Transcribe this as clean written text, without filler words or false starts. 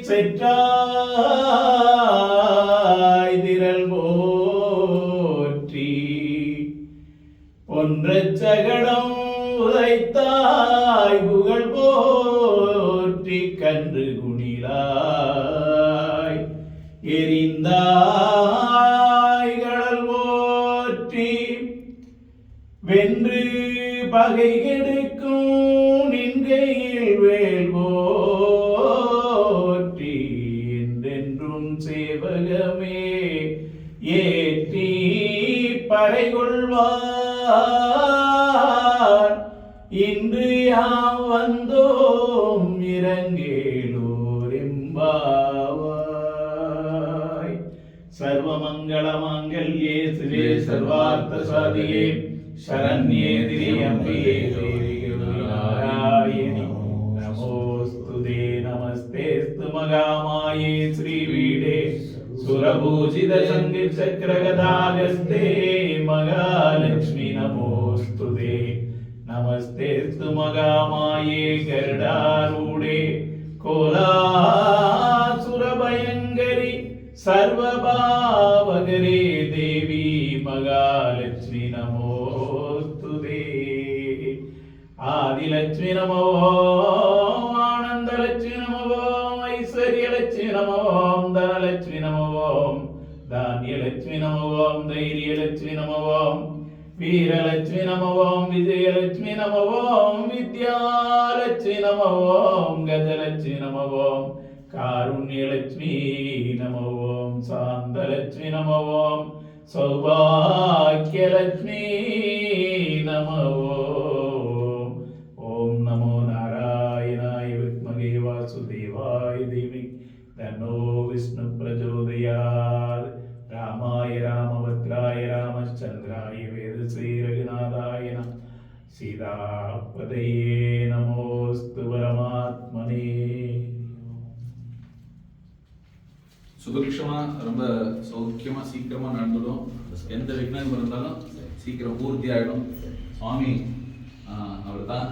செற்றாய் திரள் போற்றி பொன்றச் சகடம் உதைத்தாய் புகழ் போற்றி கன்று குணிலாய் எரிந்தாய் கடல் போற்றி வென்று பகை கெடுக்கும் நின்கையில் வேல் போற்றி என்றென்றும் சேவகமே ஏற்றி பறை கொள்வார் இன்று யாம் வந்தோம் இரங்கேலோர் எம்பாவாய். சர்வமங்கள மாங்கல்யே சிவே சர்வார்த்த சாதியே शरण्ये त्र्यम्बके देवी नारायणी नमोस्तुते नमस्तेस्तु महामाये श्रीपीठे सुरपूजित शङ्खचक्रगदाहस्ते महालक्ष्मी नमोस्तुते नमस्तेस्तु महामाये गरुडारूढे कोलासुरभयङ्करि सर्वभावकरे देवी महालक्ष्मी नमो आदिलक्ष्मी नमो आनंदलक्ष्मी नमो ऐश्वर्यलक्ष्मी नमो धनलक्ष्मी नमो धान्यलक्ष्मी नमो धैर्यलक्ष्मी नमो वीरलक्ष्मी नमो विजयलक्ष्मी नमो विद्यालक्ष्मी नमो गजलक्ष्मी नमो कारुण्यलक्ष्मी नमो शान्तलक्ष्मी नमो सौभाग्यलक्ष्मी नमो. वासुदेवाय देवी तन्नो विष्णु प्रचोदयात्. रामाय रामभद्राय रामचंद्राय वेदसे रघुनाथाय नमः सीतापतये नमोस्तु परमात्मने. சுபிக்ஷமா ரொம்ப சௌக்கியமா சீக்கிரமா நடந்துடும். எந்த விக்னம் இருந்தாலும் சீக்கிரம் பூர்த்தி ஆகிடும். சுவாமி அவர் தான்